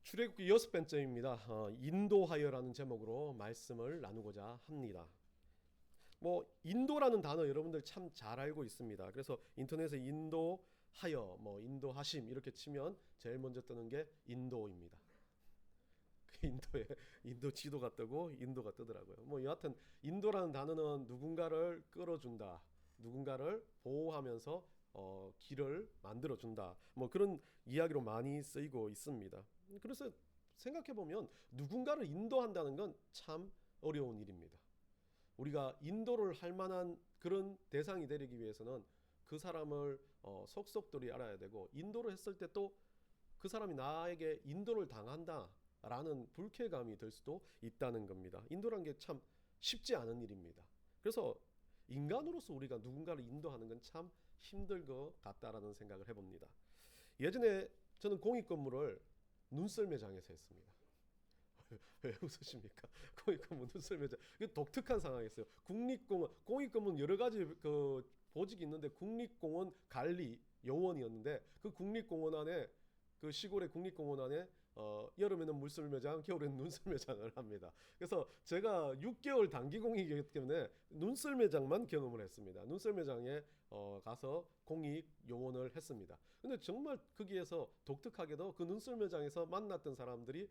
출애굽기 6번째입니다. 인도하여라는 제목으로 말씀을 나누고자 합니다. 인도라는 단어 여러분들 참 잘 알고 있습니다. 그래서 인터넷에 인도하여, 인도하심 이렇게 치면 제일 먼저 뜨는 게 인도입니다. 인도에 인도 지도가 뜨고 인도가 뜨더라고요. 여하튼 인도라는 단어는 누군가를 끌어준다, 누군가를 보호하면서 길을 만들어준다, 그런 이야기로 많이 쓰이고 있습니다. 그래서 생각해보면 누군가를 인도한다는 건 참 어려운 일입니다. 우리가 인도를 할 만한 그런 대상이 되기 위해서는 그 사람을 속속들이 알아야 되고, 인도를 했을 때 또 그 사람이 나에게 인도를 당한다 라는 불쾌감이 들 수도 있다는 겁니다. 인도란 게 참 쉽지 않은 일입니다. 그래서 인간으로서 우리가 누군가를 인도하는 건 참 힘들 것 같다라는 생각을 해봅니다. 예전에 저는 공익근무를 눈썰매장에서 했습니다. 왜 웃으십니까? 공익근무 눈썰매장. 이게 독특한 상황이었어요. 국립공원, 공익근무는 여러 가지 그 보직이 있는데 국립공원 관리 요원이었는데, 그 국립공원 안에, 그 시골의 국립공원 안에 여름에는 물썰매장, 겨울에는 눈썰매장을 합니다. 그래서 제가 6개월 단기공익이기 때문에 눈썰매장만 경험을 했습니다. 눈썰매장에 가서 공익 요원을 했습니다. 근데 정말 거기에서 독특하게도 그 눈썰매장에서 만났던 사람들이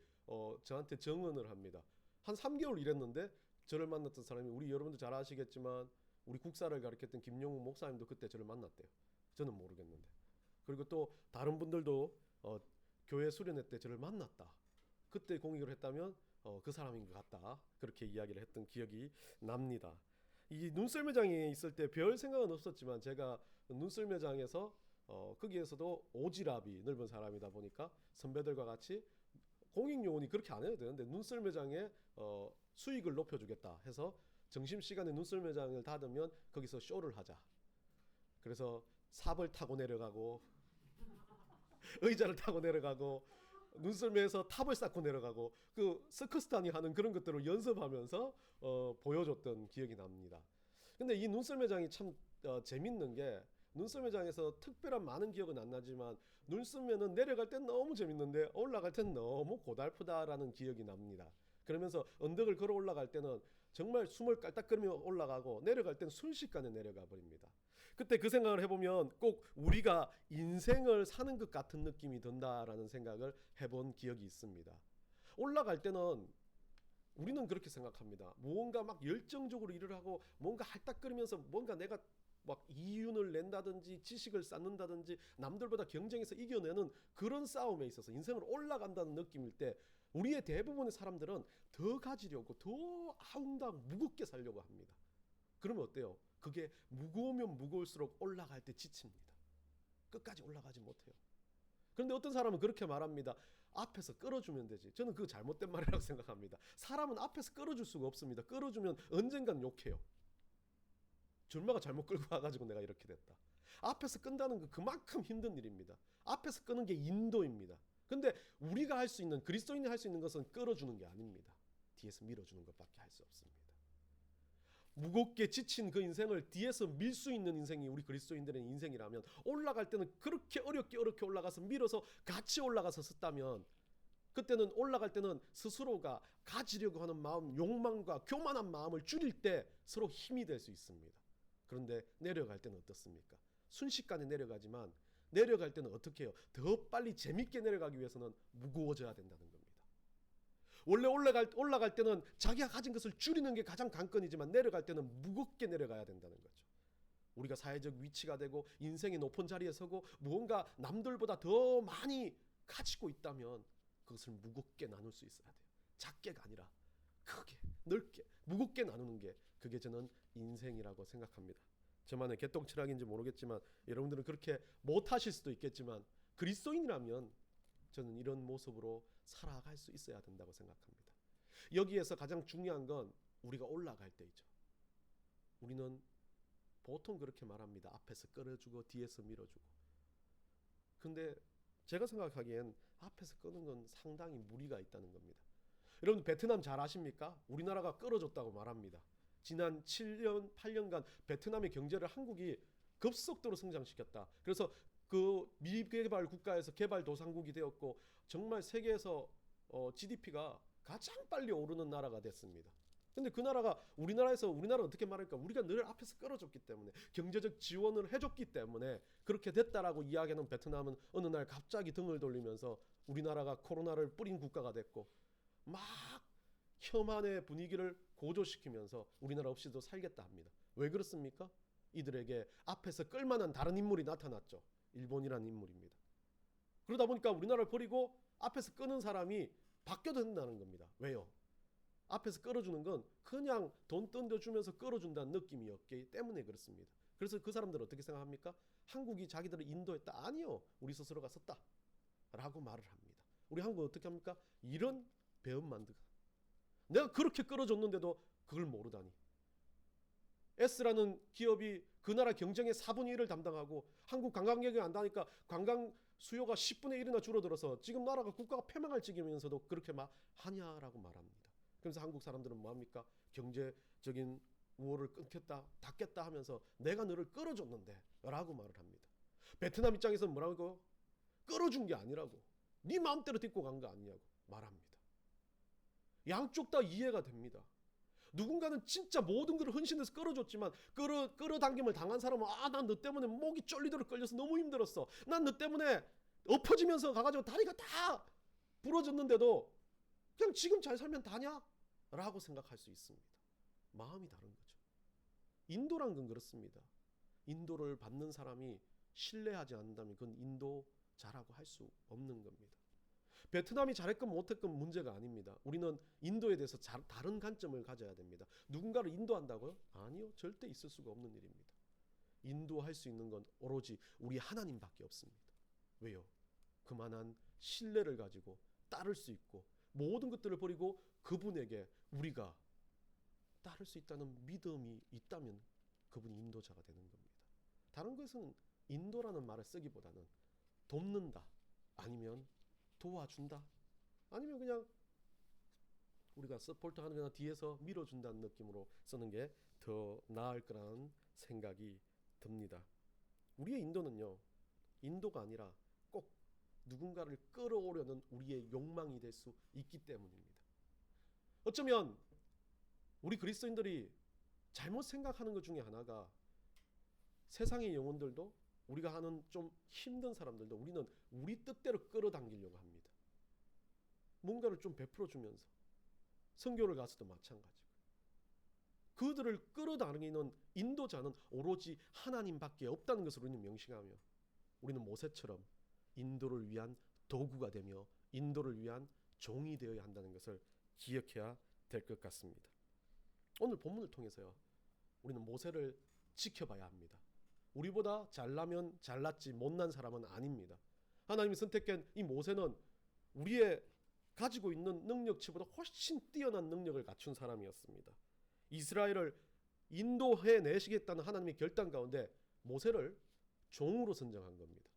저한테 정언을 합니다. 한 3개월 일했는데 저를 만났던 사람이, 우리 여러분들 잘 아시겠지만 우리 국사를 가르쳤던 김용우 목사님도 그때 저를 만났대요. 저는 모르겠는데. 그리고 또 다른 분들도 교회 수련회 때 저를 만났다, 그때 공익을 했다면 그 사람인 것 같다, 그렇게 이야기를 했던 기억이 납니다. 이 눈썰매장에 있을 때 별 생각은 없었지만, 제가 눈썰매장에서 거기에서도 오지랖이 넓은 사람이다 보니까 선배들과 같이 공익요원이 그렇게 안 해도 되는데 눈썰매장에 수익을 높여주겠다 해서 점심시간에 눈썰매장을 닫으면 거기서 쇼를 하자. 그래서 삽을 타고 내려가고 의자를 타고 내려가고 눈썰매에서 탑을 쌓고 내려가고, 그 서커스단이 하는 그런 것들을 연습하면서 보여줬던 기억이 납니다. 근데 이 눈썰매장이 참 재밌는 게, 눈썰매장에서 특별한 많은 기억은 안 나지만 눈썰매는 내려갈 땐 너무 재밌는데 올라갈 땐 너무 고달프다라는 기억이 납니다. 그러면서 언덕을 걸어 올라갈 때는 정말 숨을 깔딱거리며 올라가고, 내려갈 때는 순식간에 내려가 버립니다. 그때 그 생각을 해보면 꼭 우리가 인생을 사는 것 같은 느낌이 든다라는 생각을 해본 기억이 있습니다. 올라갈 때는 우리는 그렇게 생각합니다. 무언가 막 열정적으로 일을 하고 뭔가 할딱거리면서 뭔가 내가 막 이윤을 낸다든지 지식을 쌓는다든지 남들보다 경쟁해서 이겨내는 그런 싸움에 있어서 인생을 올라간다는 느낌일 때, 우리의 대부분의 사람들은 더 가지려고, 더 아웅다웅 무겁게 살려고 합니다. 그러면 어때요? 그게 무거우면 무거울수록 올라갈 때 지칩니다. 끝까지 올라가지 못해요. 그런데 어떤 사람은 그렇게 말합니다. 앞에서 끌어주면 되지. 저는 그거 잘못된 말이라고 생각합니다. 사람은 앞에서 끌어줄 수가 없습니다. 끌어주면 언젠간 욕해요. 줄마가 잘못 끌고 와가지고 내가 이렇게 됐다. 앞에서 끈다는 건 그만큼 힘든 일입니다. 앞에서 끄는 게 인도입니다. 근데 우리가 할 수 있는, 그리스도인이 할 수 있는 것은 끌어주는 게 아닙니다. 뒤에서 밀어주는 것밖에 할 수 없습니다. 무겁게 지친 그 인생을 뒤에서 밀 수 있는 인생이 우리 그리스도인들의 인생이라면, 올라갈 때는 그렇게 어렵게 올라가서 밀어서 같이 올라가서 섰다면, 그때는 올라갈 때는 스스로가 가지려고 하는 마음, 욕망과 교만한 마음을 줄일 때 서로 힘이 될 수 있습니다. 그런데 내려갈 때는 어떻습니까? 순식간에 내려가지만, 내려갈 때는 어떻게 해요? 더 빨리 재밌게 내려가기 위해서는 무거워져야 된다는 겁니다. 원래 올라갈 때는 자기가 가진 것을 줄이는 게 가장 관건이지만, 내려갈 때는 무겁게 내려가야 된다는 거죠. 우리가 사회적 위치가 되고 인생의 높은 자리에 서고 무언가 남들보다 더 많이 가지고 있다면 그것을 무겁게 나눌 수 있어야 돼요. 작게가 아니라 크게, 넓게, 무겁게 나누는 게, 그게 저는 인생이라고 생각합니다. 저만의 개똥철학인지 모르겠지만 여러분들은 그렇게 못하실 수도 있겠지만, 그리스도인이라면 저는 이런 모습으로 살아갈 수 있어야 된다고 생각합니다. 여기에서 가장 중요한 건 우리가 올라갈 때이죠. 우리는 보통 그렇게 말합니다. 앞에서 끌어주고 뒤에서 밀어주고. 근데 제가 생각하기엔 앞에서 끄는 건 상당히 무리가 있다는 겁니다. 여러분, 베트남 잘 아십니까? 우리나라가 끌어줬다고 말합니다. 지난 7년, 8년간 베트남의 경제를 한국이 급속도로 성장시켰다. 그래서 그 미개발 국가에서 개발도상국이 되었고, 정말 세계에서 GDP가 가장 빨리 오르는 나라가 됐습니다. 근데 그 나라가 우리나라 어떻게 말할까? 우리가 늘 앞에서 끌어줬기 때문에, 경제적 지원을 해줬기 때문에 그렇게 됐다라고 이야기하는 베트남은 어느 날 갑자기 등을 돌리면서 우리나라가 코로나를 뿌린 국가가 됐고, 막 혐한의 분위기를 고조시키면서 우리나라 없이도 살겠다 합니다. 왜 그렇습니까? 이들에게 앞에서 끌만한 다른 인물이 나타났죠. 일본이라는 인물입니다. 그러다 보니까 우리나라를 버리고 앞에서 끄는 사람이 바뀌어도 된다는 겁니다. 왜요? 앞에서 끌어주는 건 그냥 돈 던져주면서 끌어준다는 느낌이었기 때문에 그렇습니다. 그래서 그 사람들은 어떻게 생각합니까? 한국이 자기들을 인도했다. 아니요, 우리 스스로가 썼다 라고 말을 합니다. 우리 한국은 어떻게 합니까? 이런 배은만두가, 내가 그렇게 끌어줬는데도 그걸 모르다니. S라는 기업이 그 나라 경쟁의 4분의 1을 담당하고 한국 관광객이 안 다니까 관광 수요가 10분의 1이나 줄어들어서 지금 나라가 국가가 폐망할 지경이면서도 그렇게 막 하냐라고 말합니다. 그래서 한국 사람들은 뭐합니까? 경제적인 우호를 끊겠다, 닫겠다 하면서 내가 너를 끌어줬는데 라고 말을 합니다. 베트남 입장에서는 뭐라고? 끌어준 게 아니라고, 네 마음대로 딛고 간 거 아니냐고 말합니다. 양쪽 다 이해가 됩니다. 누군가는 진짜 모든 걸 헌신해서 끌어줬지만 끌어당김을 당한 사람은 난 너 때문에 목이 쫄리도록 끌려서 너무 힘들었어. 난 너 때문에 엎어지면서 가가지고 다리가 다 부러졌는데도 그냥 지금 잘 살면 다냐? 라고 생각할 수 있습니다. 마음이 다른 거죠. 인도란 건 그렇습니다. 인도를 받는 사람이 신뢰하지 않는다면 그건 인도자라고 할 수 없는 겁니다. 베트남이 잘했건 못했건 문제가 아닙니다. 우리는 인도에 대해서 다른 관점을 가져야 됩니다. 누군가를 인도한다고요? 아니요, 절대 있을 수가 없는 일입니다. 인도할 수 있는 건 오로지 우리 하나님밖에 없습니다. 왜요? 그만한 신뢰를 가지고 따를 수 있고 모든 것들을 버리고 그분에게 우리가 따를 수 있다는 믿음이 있다면 그분이 인도자가 되는 겁니다. 다른 것은 인도라는 말을 쓰기보다는 돕는다, 아니면 도와준다, 아니면 그냥 우리가 서포트하는 거나 뒤에서 밀어준다는 느낌으로 쓰는 게 더 나을 거라는 생각이 듭니다. 우리의 인도는요, 인도가 아니라 꼭 누군가를 끌어오려는 우리의 욕망이 될 수 있기 때문입니다. 어쩌면 우리 그리스도인들이 잘못 생각하는 것 중에 하나가, 세상의 영혼들도 우리가 하는 좀 힘든 사람들도 우리는 우리 뜻대로 끌어당기려고 합니다. 뭔가를 좀 베풀어주면서, 선교를 가서도 마찬가지고, 그들을 끌어당기는 인도자는 오로지 하나님밖에 없다는 것을 우리는 명심하며, 우리는 모세처럼 인도를 위한 도구가 되며 인도를 위한 종이 되어야 한다는 것을 기억해야 될 것 같습니다. 오늘 본문을 통해서요, 우리는 모세를 지켜봐야 합니다. 우리보다 잘나면 잘났지 못난 사람은 아닙니다. 하나님이 선택한 이 모세는 우리의 가지고 있는 능력치보다 훨씬 뛰어난 능력을 갖춘 사람이었습니다. 이스라엘을 인도해 내시겠다는 하나님의 결단 가운데 모세를 종으로 선정한 겁니다.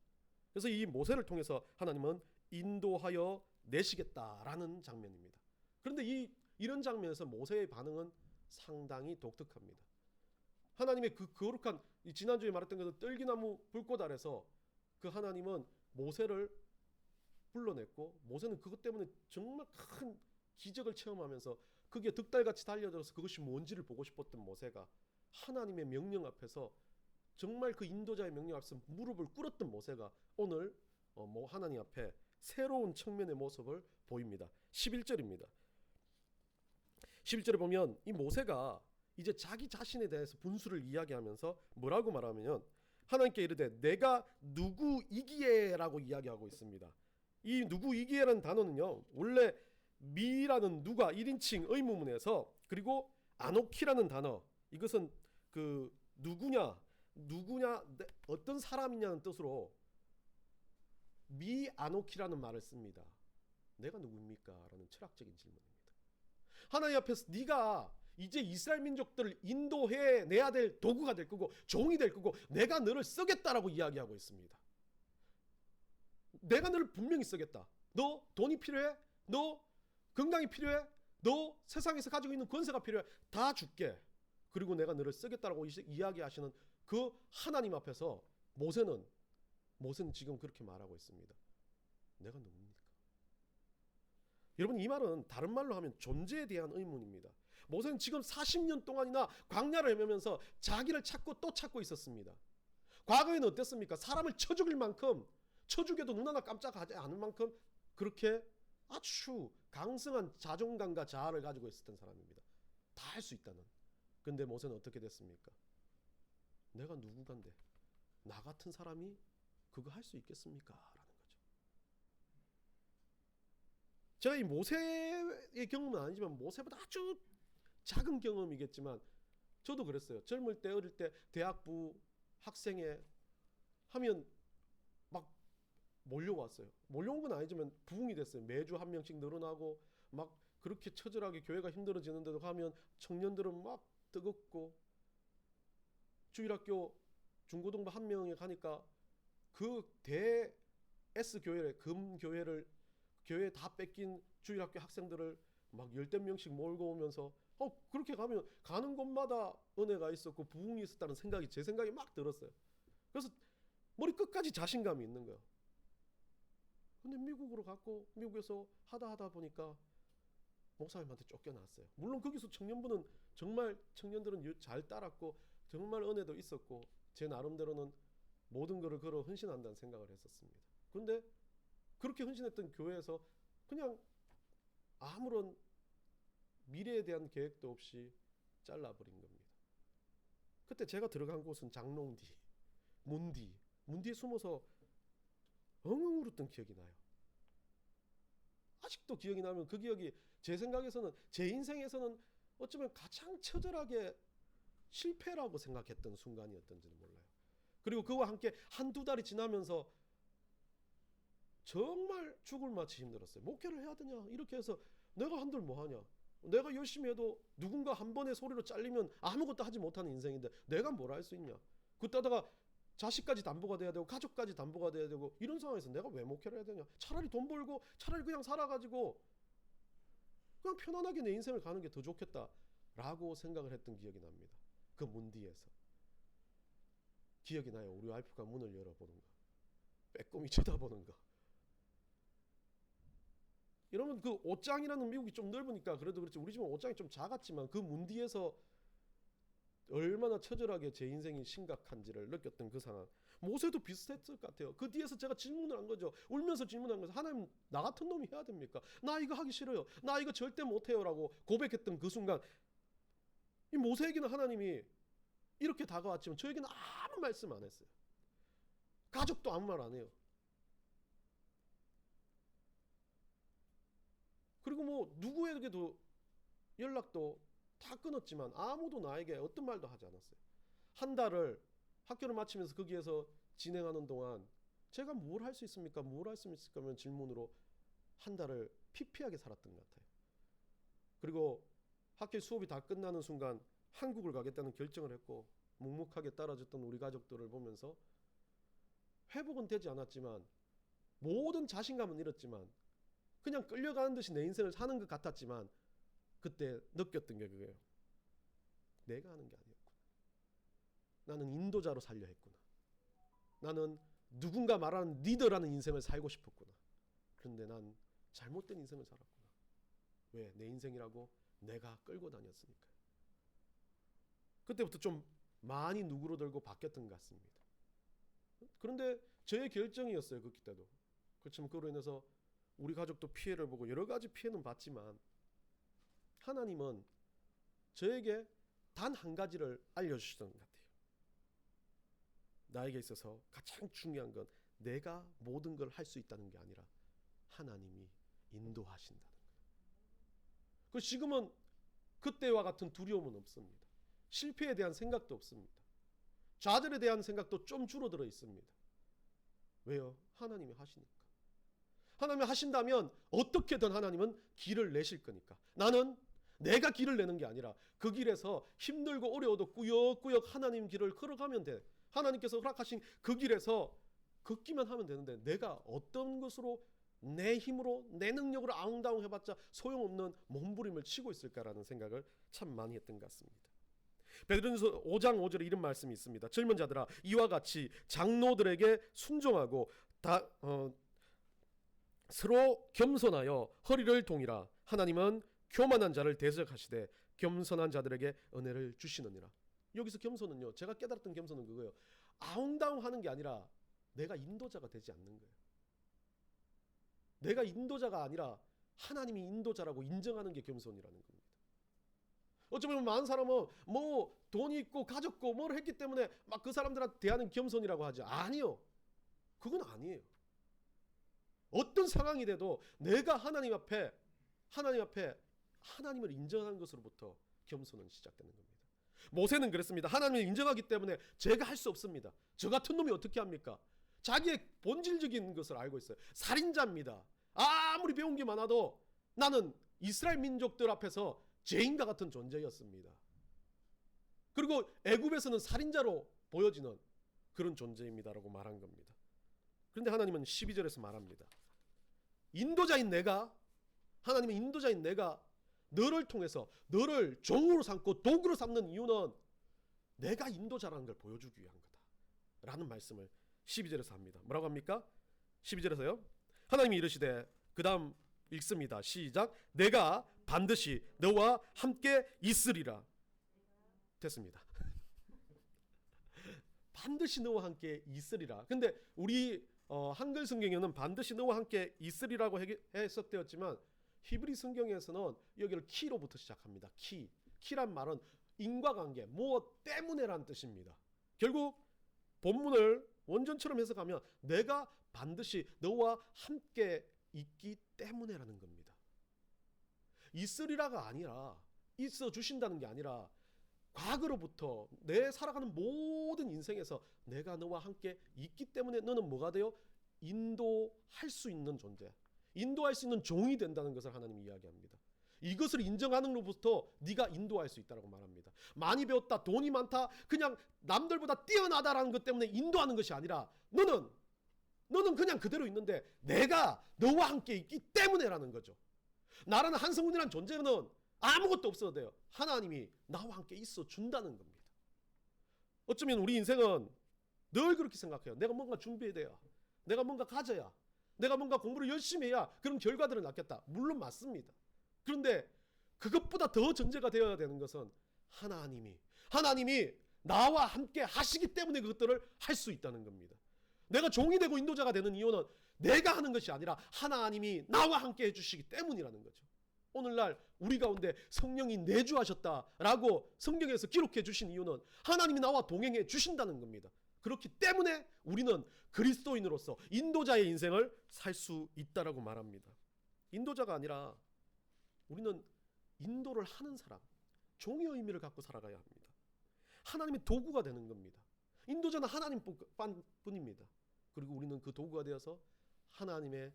그래서 이 모세를 통해서 하나님은 인도하여 내시겠다라는 장면입니다. 그런데 이런 장면에서 모세의 반응은 상당히 독특합니다. 하나님의 그 거룩한, 지난주에 말했던 것은 떨기나무 불꽃 아래서 그 하나님은 모세를 불러냈고, 모세는 그것 때문에 정말 큰 기적을 체험하면서 그게 득달같이 달려들어서 그것이 뭔지를 보고 싶었던 모세가 하나님의 명령 앞에서, 정말 그 인도자의 명령 앞에서 무릎을 꿇었던 모세가 오늘 하나님 앞에 새로운 측면의 모습을 보입니다. 11절입니다. 11절에 보면 이 모세가 이제 자기 자신에 대해서 분수를 이야기하면서 뭐라고 말하면, 하나님께 이르되 내가 누구이기에라고 이야기하고 있습니다. 이 누구이기에라는 단어는요, 원래 미라는 누가 1인칭 의문문에서, 그리고 아노키라는 단어, 이것은 그 누구냐 어떤 사람이냐는 뜻으로 미 아노키라는 말을 씁니다. 내가 누구입니까? 라는 철학적인 질문입니다. 하나님 앞에서 네가 이제 이스라엘 민족들을 인도해 내야 될 도구가 될 거고 종이 될 거고 내가 너를 쓰겠다라고 이야기하고 있습니다. 내가 너를 분명히 쓰겠다. 너 돈이 필요해? 너 건강이 필요해? 너 세상에서 가지고 있는 권세가 필요해? 다 줄게. 그리고 내가 너를 쓰겠다라고 이야기하시는 그 하나님 앞에서 모세는 지금 그렇게 말하고 있습니다. 내가 누굽니까? 여러분, 이 말은 다른 말로 하면 존재에 대한 의문입니다. 모세는 지금 40년 동안이나 광야를 헤매면서 자기를 찾고 또 찾고 있었습니다. 과거에는 어땠습니까? 사람을 쳐 죽일 만큼, 쳐 죽여도 눈 하나 깜짝하지 않을 만큼 그렇게 아주 강성한 자존감과 자아를 가지고 있었던 사람입니다. 다 할 수 있다는. 근데 모세는 어떻게 됐습니까? 내가 누구간데 나 같은 사람이 그거 할 수 있겠습니까? 라는 거죠. 제가 이 모세의 경험은 아니지만 모세보다 아주 작은 경험이겠지만 저도 그랬어요. 젊을 때, 어릴 때 대학부 학생회 하면 막 몰려왔어요. 몰려온 건 아니지만 부흥이 됐어요. 매주 한 명씩 늘어나고 막 그렇게 처절하게 교회가 힘들어지는데도 가면 청년들은 막 뜨겁고, 주일학교 중고등부 한 명에 가니까 그 대 S 교회를, 금 교회를, 교회 다 뺏긴 주일학교 학생들을 막 10명씩 몰고 오면서 그렇게 가면 가는 곳마다 은혜가 있었고 부흥이 있었다는 생각이, 제 생각이 막 들었어요. 그래서 머리 끝까지 자신감이 있는 거예요. 근데 미국으로 갔고 미국에서 하다 보니까 목사님한테 쫓겨났어요. 물론 거기서 청년부는 정말, 청년들은 잘 따랐고 정말 은혜도 있었고 제 나름대로는 모든 것을 걸어 헌신한다는 생각을 했었습니다. 그런데 그렇게 헌신했던 교회에서 그냥 아무런 미래에 대한 계획도 없이 잘라버린 겁니다. 그때 제가 들어간 곳은 장롱디, 문디에 숨어서 엉엉 울었던 기억이 나요. 아직도 기억이 나면 그 기억이 제 생각에서는, 제 인생에서는 어쩌면 가장 처절하게 실패라고 생각했던 순간이었던지는 몰라요. 그리고 그와 함께 한두 달이 지나면서 정말 죽을 맛이 힘들었어요. 목회를 해야 되냐, 이렇게 해서 내가 한들 뭐하냐, 내가 열심히 해도 누군가 한 번의 소리로 잘리면 아무것도 하지 못하는 인생인데 내가 뭘 할 수 있냐. 그러다가 자식까지 담보가 돼야 되고 가족까지 담보가 돼야 되고 이런 상황에서 내가 왜 목회를 해야 되냐. 차라리 돈 벌고 차라리 그냥 살아가지고 그냥 편안하게 내 인생을 가는 게 더 좋겠다라고 생각을 했던 기억이 납니다. 그 문디에서 기억이 나요. 우리 와이프가 문을 열어보는 거, 빼꼼히 쳐다보는 거. 이러면 그 옷장이라는 미국이 좀 넓으니까 그래도 그렇지, 우리 집은 옷장이 좀 작았지만 그 문디에서 얼마나 처절하게 제 인생이 심각한지를 느꼈던 그 상황. 모세도 비슷했을 것 같아요. 그 뒤에서 제가 질문을 한 거죠. 울면서 질문한 거죠. 하나님, 나 같은 놈이 해야 됩니까? 나 이거 하기 싫어요. 나 이거 절대 못해요 라고 고백했던 그 순간, 이 모세에게는 하나님이 이렇게 다가왔지만 저에게는 아무 말씀 안 했어요. 가족도 아무 말 안 해요. 그리고 뭐 누구에게도 연락도 다 끊었지만 아무도 나에게 어떤 말도 하지 않았어요. 한 달을 학교를 마치면서 거기에서 진행하는 동안 제가 뭘 할 수 있습니까? 뭘 할 수 있을까 하면 질문으로 한 달을 피폐하게 살았던 것 같아요. 그리고 학교 수업이 다 끝나는 순간 한국을 가겠다는 결정을 했고 묵묵하게 따라줬던 우리 가족들을 보면서 회복은 되지 않았지만 모든 자신감은 잃었지만 그냥 끌려가는 듯이 내 인생을 사는 것 같았지만 그때 느꼈던 게 그거예요. 내가 하는 게 아니었구나. 나는 인도자로 살려 했구나. 나는 누군가 말하는 리더라는 인생을 살고 싶었구나. 그런데 난 잘못된 인생을 살았구나. 왜? 내 인생이라고 내가 끌고 다녔으니까요. 그때부터 좀 많이 누그러들고 바뀌었던 것 같습니다. 그런데 저의 결정이었어요. 그때 때도. 그렇지만 그로 인해서 우리 가족도 피해를 보고 여러 가지 피해는 봤지만 하나님은 저에게 단 한 가지를 알려주시던 것 같아요. 나에게 있어서 가장 중요한 건 내가 모든 걸 할 수 있다는 게 아니라 하나님이 인도하신다는 거예요. 그 지금은 그때와 같은 두려움은 없습니다. 실패에 대한 생각도 없습니다. 좌절에 대한 생각도 좀 줄어들어 있습니다. 왜요? 하나님이 하시니까. 하나님이 하신다면 어떻게든 하나님은 길을 내실 거니까. 나는 내가 길을 내는 게 아니라 그 길에서 힘들고 어려워도 꾸역꾸역 하나님 길을 걸어가면 돼. 하나님께서 허락하신 그 길에서 걷기만 하면 되는데 내가 어떤 것으로 내 힘으로 내 능력으로 아웅다웅 해봤자 소용없는 몸부림을 치고 있을까라는 생각을 참 많이 했던 것 같습니다. 베드로전서 5장 5절에 이런 말씀이 있습니다. 젊은 자들아, 이와 같이 장로들에게 순종하고 서로 겸손하여 허리를 동이라. 하나님은 교만한 자를 대적하시되 겸손한 자들에게 은혜를 주시느니라. 여기서 겸손은요, 제가 깨달았던 겸손은 그거예요. 아웅다웅하는 게 아니라 내가 인도자가 되지 않는 거예요. 내가 인도자가 아니라 하나님이 인도자라고 인정하는 게 겸손이라는 겁니다. 어쩌면 많은 사람은 뭐 돈이 있고 가졌고 뭘 했기 때문에 막 그 사람들한테 대하는 겸손이라고 하죠. 아니요, 그건 아니에요. 어떤 상황이 돼도 내가 하나님 앞에 하나님을 인정하는 것으로부터 겸손은 시작되는 겁니다. 모세는 그랬습니다. 하나님을 인정하기 때문에 제가 할 수 없습니다. 저 같은 놈이 어떻게 합니까? 자기의 본질적인 것을 알고 있어요. 살인자입니다. 아무리 배운 게 많아도 나는 이스라엘 민족들 앞에서 죄인과 같은 존재였습니다. 그리고 애굽에서는 살인자로 보여지는 그런 존재입니다라고 말한 겁니다. 그런데 하나님은 12절에서 말합니다. 인도자인 내가, 하나님의 인도자인 내가 너를 통해서 너를 종으로 삼고 도구로 삼는 이유는 내가 인도자라는 걸 보여주기 위한 거다 라는 말씀을 12절에서 합니다. 뭐라고 합니까? 12절에서요. 하나님이 이르시되, 그 다음 읽습니다. 시작. 내가 반드시 너와 함께 있으리라. 됐습니다. 반드시 너와 함께 있으리라. 근데 우리 한글 성경에는 반드시 너와 함께 있으리라고 해석되었지만 히브리 성경에서는 여기를 키로부터 시작합니다. 키란 말은 인과관계, 무엇 때문에라는 뜻입니다. 결국 본문을 원전처럼 해석하면 내가 반드시 너와 함께 있기 때문에라는 겁니다. 있으리라가 아니라, 있어 주신다는 게 아니라 과거로부터 내 살아가는 모든 인생에서 내가 너와 함께 있기 때문에 너는 뭐가 돼요? 인도할 수 있는 존재, 인도할 수 있는 종이 된다는 것을 하나님이 이야기합니다. 이것을 인정하는 것부터 네가 인도할 수 있다고 말합니다. 많이 배웠다, 돈이 많다, 그냥 남들보다 뛰어나다라는 것 때문에 인도하는 것이 아니라 너는 그냥 그대로 있는데 내가 너와 함께 있기 때문에라는 거죠. 나라는 한성훈이라는 존재는 아무것도 없어도 돼요. 하나님이 나와 함께 있어 준다는 겁니다. 어쩌면 우리 인생은 늘 그렇게 생각해요. 내가 뭔가 준비해야 돼요. 내가 뭔가 가져야, 내가 뭔가 공부를 열심히 해야 그런 결과들을 낳겠다. 물론 맞습니다. 그런데 그것보다 더 전제가 되어야 되는 것은 하나님이 나와 함께 하시기 때문에 그것들을 할 수 있다는 겁니다. 내가 종이 되고 인도자가 되는 이유는 내가 하는 것이 아니라 하나님이 나와 함께 해주시기 때문이라는 거죠. 오늘날 우리 가운데 성령이 내주하셨다라고 성경에서 기록해 주신 이유는 하나님이 나와 동행해 주신다는 겁니다. 그렇기 때문에 우리는 그리스도인으로서 인도자의 인생을 살 수 있다라고 말합니다. 인도자가 아니라 우리는 인도를 하는 사람, 종의 의미를 갖고 살아가야 합니다. 하나님의 도구가 되는 겁니다. 인도자는 하나님뿐입니다. 그리고 우리는 그 도구가 되어서 하나님의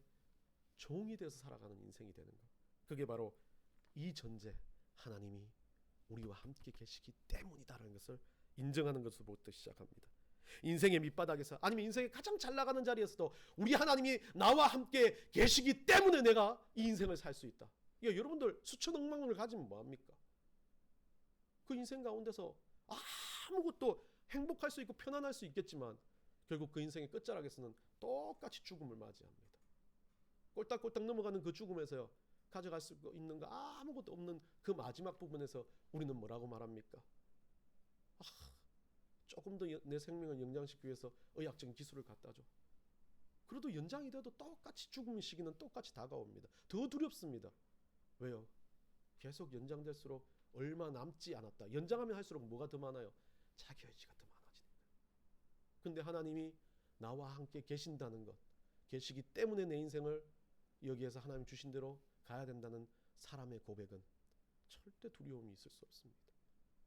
종이 되어서 살아가는 인생이 되는 것. 그게 바로 이 전제, 하나님이 우리와 함께 계시기 때문이다라는 것을 인정하는 것부터 시작합니다. 인생의 밑바닥에서, 아니면 인생의 가장 잘 나가는 자리에서도 우리 하나님이 나와 함께 계시기 때문에 내가 이 인생을 살 수 있다. 여러분들 수천 억만 원을 가지면 뭐합니까? 그 인생 가운데서 아무것도 행복할 수 있고 편안할 수 있겠지만 결국 그 인생의 끝자락에서는 똑같이 죽음을 맞이합니다. 꼴딱꼴딱 넘어가는 그 죽음에서요, 가져갈 수 있는 거 아무것도 없는 그 마지막 부분에서 우리는 뭐라고 말합니까? 조금 더 내 생명을 연장시키기 위해서 의학적인 기술을 갖다 줘. 그래도 연장이 돼도 똑같이 죽음의 시기는 똑같이 다가옵니다. 더 두렵습니다. 왜요? 계속 연장될수록 얼마 남지 않았다. 연장하면 할수록 뭐가 더 많아요? 자기의지가 더 많아지는 거예요. 근데 하나님이 나와 함께 계신다는 것, 계시기 때문에 내 인생을 여기에서 하나님 주신 대로 가야 된다는 사람의 고백은 절대 두려움이 있을 수 없습니다.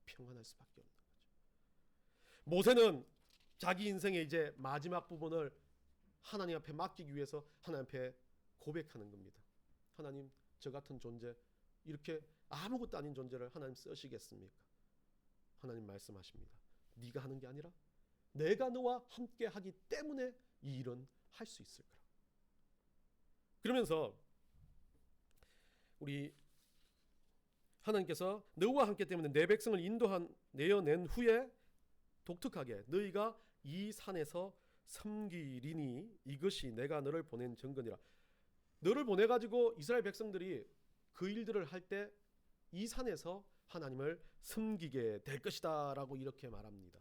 평안할 수밖에 없는 거죠. 모세는 자기 인생의 이제 마지막 부분을 하나님 앞에 맡기기 위해서 하나님 앞에 고백하는 겁니다. 하나님, 저 같은 존재, 이렇게 아무것도 아닌 존재를 하나님 쓰시겠습니까? 하나님 말씀하십니다. 네가 하는 게 아니라 내가 너와 함께 하기 때문에 이 일은 할 수 있을 거라. 그러면서 우리 하나님께서 너와 함께 때문에 내 백성을 내어낸 후에 독특하게 너희가 이 산에서 섬기리니 이것이 내가 너를 보낸 증거니라. 너를 보내가지고 이스라엘 백성들이 그 일들을 할 때 이 산에서 하나님을 섬기게 될 것이다 라고 이렇게 말합니다.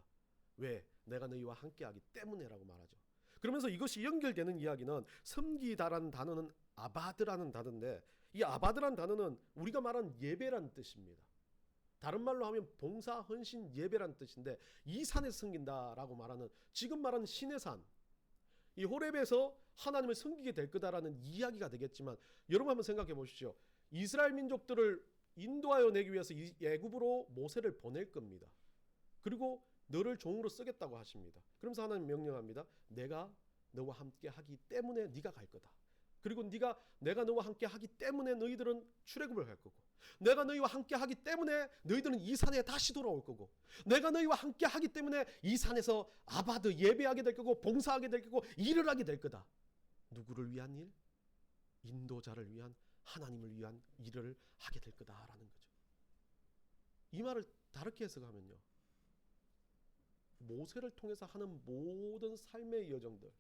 왜? 내가 너희와 함께하기 때문에라고 말하죠. 그러면서 이것이 연결되는 이야기는 섬기다라는 단어는 아바드라는 단어인데, 이 아바드라는 단어는 우리가 말하는 예배라는 뜻입니다. 다른 말로 하면 봉사, 헌신, 예배라는 뜻인데, 이 산에서 섬긴다라고 말하는, 지금 말하는 신의 산, 이 호렙에서 하나님을 섬기게 될 거다라는 이야기가 되겠지만, 여러분 한번 생각해 보십시오. 이스라엘 민족들을 인도하여 내기 위해서 애굽으로 모세를 보낼 겁니다. 그리고 너를 종으로 쓰겠다고 하십니다. 그러면서 하나님 명령합니다. 내가 너와 함께 하기 때문에 네가 갈 거다. 그리고 내가 너와 함께 하기 때문에 너희들은 출애굽을 갈 거고, 내가 너희와 함께 하기 때문에 너희들은 이 산에 다시 돌아올 거고, 내가 너희와 함께 하기 때문에 이 산에서 아바드 예배하게 될 거고, 봉사하게 될 거고, 일을 하게 될 거다. 누구를 위한 일? 인도자를 위한, 하나님을 위한 일을 하게 될 거다라는 거죠. 이 말을 다르게 해석하면요, 모세를 통해서 하는 모든 삶의 여정들,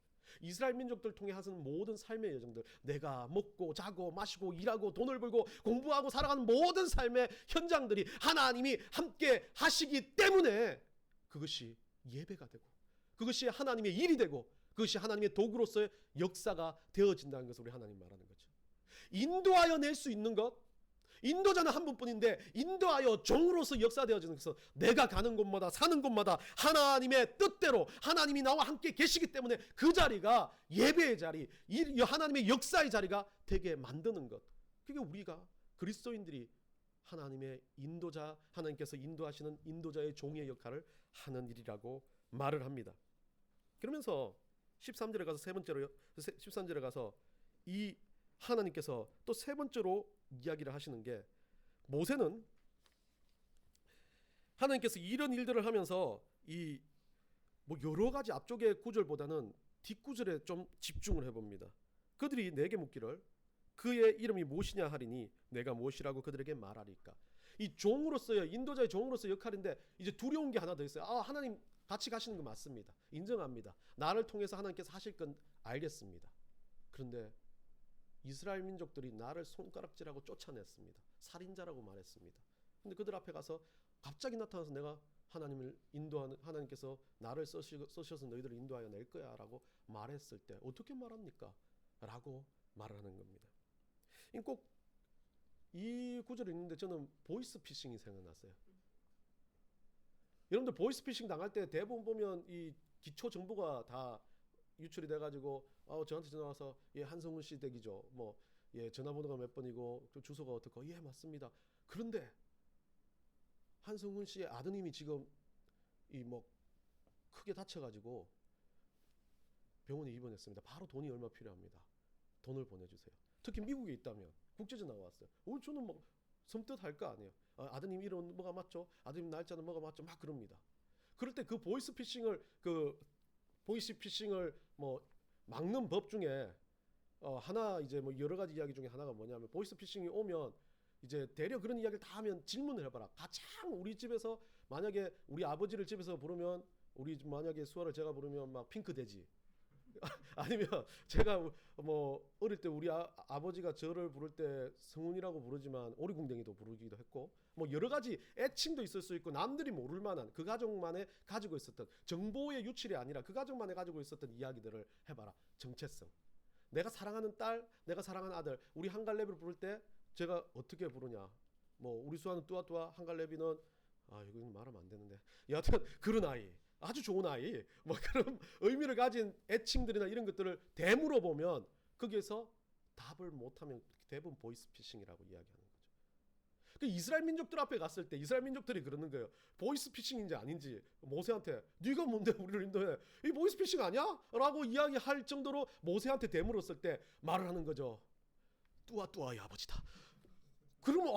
이스라엘 민족들 통해 하는 모든 삶의 여정들, 내가 먹고 자고 마시고 일하고 돈을 벌고 공부하고 살아가는 모든 삶의 현장들이 하나님이 함께 하시기 때문에 그것이 예배가 되고, 그것이 하나님의 일이 되고, 그것이 하나님의 도구로서의 역사가 되어진다는 것을 우리 하나님 말하는 거죠. 인도하여 낼 수 있는 것, 인도자는 한 분뿐인데 인도하여 종으로서 역사되어지는 것은 내가 가는 곳마다 사는 곳마다 하나님의 뜻대로 하나님이 나와 함께 계시기 때문에 그 자리가 예배의 자리, 하나님의 역사의 자리가 되게 만드는 것. 그게 우리가 그리스도인들이 하나님의 인도자, 하나님께서 인도하시는 인도자의 종의 역할을 하는 일이라고 말을 합니다. 그러면서 13절에 가서 13절에 가서 이 하나님께서 또 세 번째로 이야기를 하시는 게, 모세는 하나님께서 이런 일들을 하면서 이 뭐 여러 가지 앞쪽의 구절보다는 뒷구절에 좀 집중을 해봅니다. 그들이 내게 묻기를 그의 이름이 무엇이냐 하리니 내가 무엇이라고 그들에게 말하리까. 이 종으로서의, 인도자의 종으로서 역할인데 이제 두려운 게 하나 더 있어요. 하나님 같이 가시는 거 맞습니다. 인정합니다. 나를 통해서 하나님께서 하실 건 알겠습니다. 그런데 이스라엘 민족들이 나를 손가락질하고 쫓아냈습니다. 살인자라고 말했습니다. 근데 그들 앞에 가서 갑자기 나타나서 내가 하나님을 인도하는, 하나님께서 나를 쓰셔서 너희들을 인도하여 낼 거야 라고 말했을 때 어떻게 말합니까? 라고 말을 하는 겁니다. 꼭 이 구절이 있는데 저는 보이스피싱이 생각났어요. 여러분들 보이스피싱 당할 때 대부분 보면 이 기초 정보가 다 유출이 돼가지고 저한테 전화 와서 예, 한성훈 씨 댁이죠. 뭐 예, 전화번호가 몇 번이고 또 주소가 어떻고, 예, 맞습니다. 그런데 한성훈 씨의 아드님이 지금 이 뭐 크게 다쳐가지고 병원에 입원했습니다. 바로 돈이 얼마 필요합니다. 돈을 보내주세요. 특히 미국에 있다면 국제전화가 왔어요. 저는 뭐 섬뜩할 거 아니에요. 아드님 이름 뭐가 맞죠? 아드님 날짜는 뭐가 맞죠? 막 그럽니다. 그럴 때 그 보이스피싱을 뭐 막는 법 중에 하나, 이제 뭐 여러 가지 이야기 중에 하나가 뭐냐면, 보이스피싱이 오면 이제 대려 그런 이야기를 다 하면 질문을 해봐라. 가장 우리 집에서 만약에 우리 아버지를 집에서 부르면, 우리 만약에 수아를 제가 부르면 막 핑크 돼지. 아니면 제가 뭐 어릴 때 우리 아버지가 저를 부를 때 성훈이라고 부르지만 오리궁뎅이도 부르기도 했고, 뭐 여러 가지 애칭도 있을 수 있고, 남들이 모를 만한 그 가족만에 가지고 있었던 정보의 유출이 아니라 그 가족만에 가지고 있었던 이야기들을 해봐라. 정체성. 내가 사랑하는 딸, 내가 사랑하는 아들, 우리 한갈래비를 부를 때 제가 어떻게 부르냐. 뭐 우리 수아는 뚜아뚜아, 한갈래비는 이건 말하면 안 되는데, 여하튼 그런 아이, 아주 좋은 아이, 뭐 그런 의미를 가진 애칭들이나 이런 것들을 되물어 보면 거기에서 답을 못하면 대부분 보이스피싱이라고 이야기하는 거죠. 그 이스라엘 민족들 앞에 갔을 때 이스라엘 민족들이 그러는 거예요. 보이스피싱인지 아닌지 모세한테 네가 뭔데 우리를 인도해? 이 보이스피싱 아니야? 라고 이야기할 정도로 모세한테 되물었을 때 말을 하는 거죠. 뚜아뚜아의 아버지다. 그러면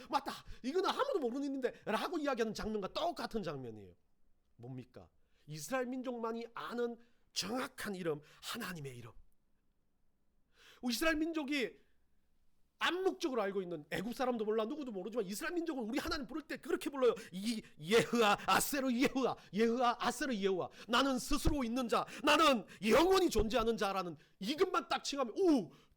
맞다 이거는 아무도 모르는 일인데 라고 이야기하는 장면과 똑같은 장면이에요. 뭡니까? 이스라엘 민족만이 아는 정확한 이름, 하나님의 이름. 이스라엘 민족이 암묵적으로 알고 있는, 애굽 사람도 몰라 누구도 모르지만 이스라엘 민족은 우리 하나님 부를 때 그렇게 불러요. 예흐아 아세르 예흐아, 예흐아 아세르 예흐아. 나는 스스로 있는 자, 나는 영원히 존재하는 자라는 이것만 딱 칭하면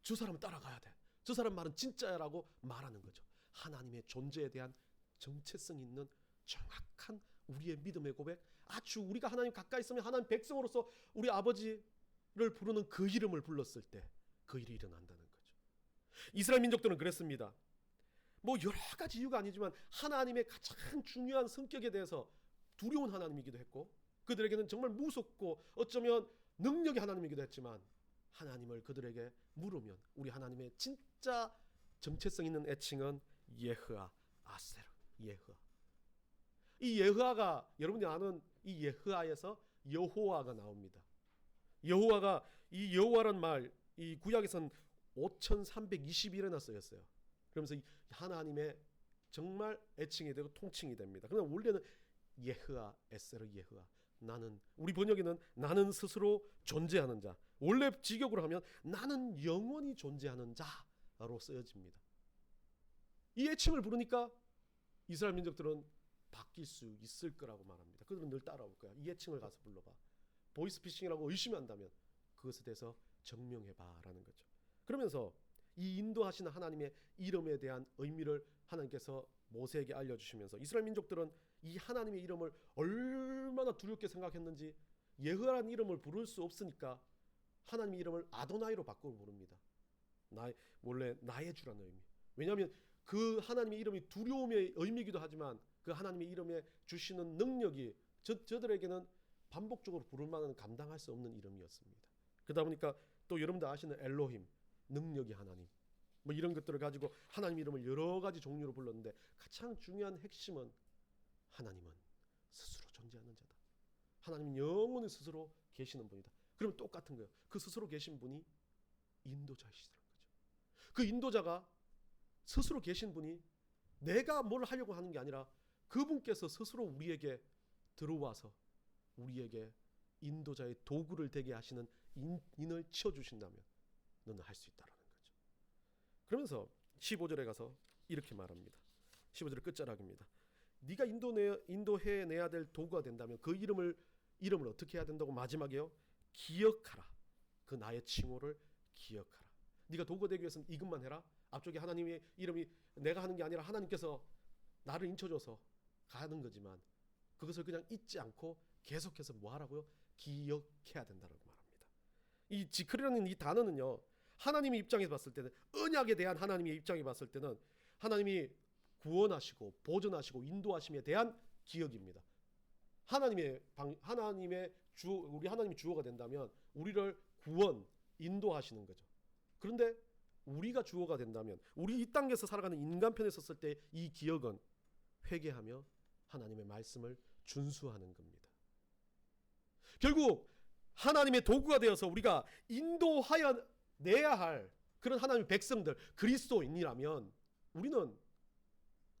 저 사람 따라가야 돼. 저 사람 말은 진짜야라고 말하는 거죠. 하나님의 존재에 대한 정체성 있는 정확한 우리의 믿음의 고백, 아주 우리가 하나님 가까이 있으면 하나님 백성으로서 우리 아버지를 부르는 그 이름을 불렀을 때 그 일이 일어난다는 거죠. 이스라엘 민족들은 그랬습니다. 뭐 여러 가지 이유가 아니지만 하나님의 가장 중요한 성격에 대해서 두려운 하나님이기도 했고, 그들에게는 정말 무섭고 어쩌면 능력의 하나님이기도 했지만, 하나님을 그들에게 물으면 우리 하나님의 진짜 정체성 있는 애칭은 예흐아 아세르, 예흐아. 이 예흐아가, 여러분이 아는 이 예흐아에서 여호와가 나옵니다. 여호와가, 이 여호와란 말, 이 구약에서는 5321회나 쓰였어요. 그러면서 이 하나님의 정말 애칭이 되고 통칭이 됩니다. 그러나 원래는 예흐아 에세르, 예흐아, 나는, 우리 번역에는 나는 스스로 존재하는 자, 원래 직역으로 하면 나는 영원히 존재하는 자로 쓰여집니다. 이 애칭을 부르니까 이스라엘 민족들은 바뀔 수 있을 거라고 말합니다. 그들은 늘 따라올 거야. 이 애칭을 가서 불러봐. 보이스피싱이라고 의심한다면 그것에 대해서 증명해봐라는 거죠. 그러면서 이 인도하시는 하나님의 이름에 대한 의미를 하나님께서 모세에게 알려주시면서 이스라엘 민족들은 이 하나님의 이름을 얼마나 두렵게 생각했는지, 예흐라는 이름을 부를 수 없으니까 하나님의 이름을 아도나이로 바꾸어 부릅니다. 원래 나의 주라는 의미. 왜냐하면 그 하나님의 이름이 두려움의 의미이기도 하지만 그 하나님의 이름에 주시는 능력이 저들에게는 반복적으로 부를 만한 감당할 수 없는 이름이었습니다. 그러다 보니까 또 여러분들 아시는 엘로힘, 능력의 하나님, 뭐 이런 것들을 가지고 하나님 이름을 여러 가지 종류로 불렀는데, 가장 중요한 핵심은 하나님은 스스로 존재하는 자다. 하나님은 영원히 스스로 계시는 분이다. 그러면 똑같은 거예요. 그 스스로 계신 분이 인도자이시라는 거죠. 그 인도자가 스스로 계신 분이 내가 뭘 하려고 하는 게 아니라 그분께서 스스로 우리에게 들어와서 우리에게 인도자의 도구를 되게 하시는 인을 치워주신다면 너는 할 수 있다라는 거죠. 그러면서 15절에 가서 이렇게 말합니다. 15절의 끝자락입니다. 네가 인도해내야 될 도구가 된다면 그 이름을 어떻게 해야 된다고? 마지막에요, 기억하라. 그 나의 칭호를 기억하라. 네가 도구가 되기 위해서는 이것만 해라. 앞쪽에 하나님의 이름이 내가 하는 게 아니라 하나님께서 나를 인쳐줘서 가는 거지만, 그것을 그냥 잊지 않고 계속해서 뭐 하라고요? 기억해야 된다고 말합니다. 이 지크리라는 이 단어는요, 하나님의 입장에서 봤을 때는, 언약에 대한 하나님의 입장에 봤을 때는 하나님이 구원하시고 보존하시고 인도하심에 대한 기억입니다. 우리 하나님이 주어가 된다면 우리를 구원, 인도하시는 거죠. 그런데 우리가 주어가 된다면, 우리 이 땅에서 살아가는 인간편에 섰을 때 이 기억은 회개하며 하나님의 말씀을 준수하는 겁니다. 결국 하나님의 도구가 되어서 우리가 인도하여 내야 할 그런 하나님의 백성들, 그리스도인이라면, 우리는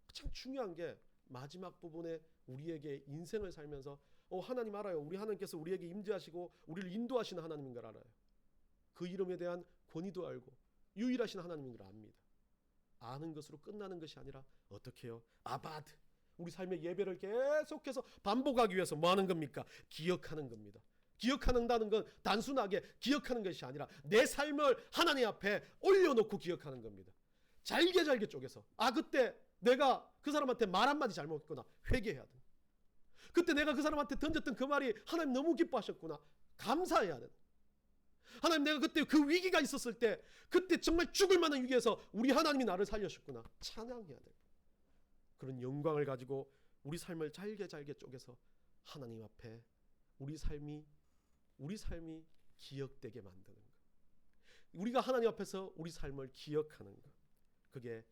가장 중요한 게 마지막 부분에 우리에게 인생을 살면서 하나님 알아요. 우리 하나님께서 우리에게 임재하시고 우리를 인도하시는 하나님인 걸 알아요. 그 이름에 대한 권위도 알고 유일하신 하나님인 걸 압니다. 아는 것으로 끝나는 것이 아니라 어떻게 해요? 아바드, 우리 삶의 예배를 계속해서 반복하기 위해서 뭐 하는 겁니까? 기억하는 겁니다. 기억한다는 건 단순하게 기억하는 것이 아니라 내 삶을 하나님 앞에 올려놓고 기억하는 겁니다. 잘게 쪼개서, 그때 내가 그 사람한테 말 한마디 잘못했구나, 회개해야 돼. 그때 내가 그 사람한테 던졌던 그 말이 하나님 너무 기뻐하셨구나, 감사해야 돼. 하나님, 내가 그때 그 위기가 있었을 때, 그때 정말 죽을 만한 위기에서 우리 하나님이 나를 살려주셨구나, 찬양해야 돼. 그런 영광을 가지고 우리 삶을 잘게 쪼개서 하나님 앞에 우리 삶이 기억되게 만드는 것, 우리가 하나님 앞에서 우리 삶을 기억하는 것, 그게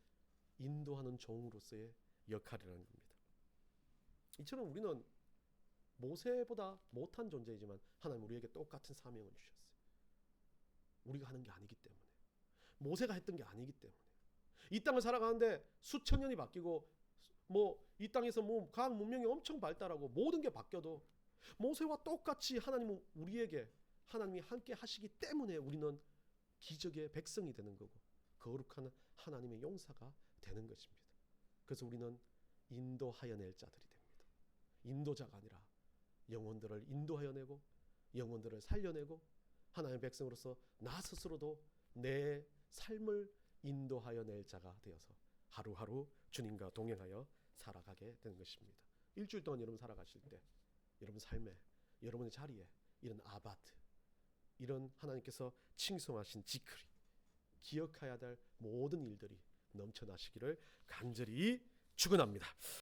인도하는 종으로서의 역할이라는 겁니다. 이처럼 우리는 모세보다 못한 존재이지만 하나님 우리에게 똑같은 사명을 주셨어요. 우리가 하는 게 아니기 때문에, 모세가 했던 게 아니기 때문에, 이 땅을 살아가는데 수천 년이 바뀌고 이 땅에서 과학 문명이 엄청 발달하고 모든 게 바뀌어도 모세와 똑같이 하나님은 우리에게, 하나님이 함께 하시기 때문에 우리는 기적의 백성이 되는 거고 거룩한 하나님의 용사가 되는 것입니다. 그래서 우리는 인도하여 낼 자들이 됩니다. 인도자가 아니라 영혼들을 인도하여 내고 영혼들을 살려내고 하나님의 백성으로서 나 스스로도 내 삶을 인도하여 낼 자가 되어서 하루하루 주님과 동행하여 살아가게 되는 것입니다. 일주일 동안 여러분 살아가실 때 여러분 삶에, 여러분의 자리에 이런 아바트, 이런 하나님께서 칭송하신 지크리, 기억해야 될 모든 일들이 넘쳐나시기를 간절히 축원합니다.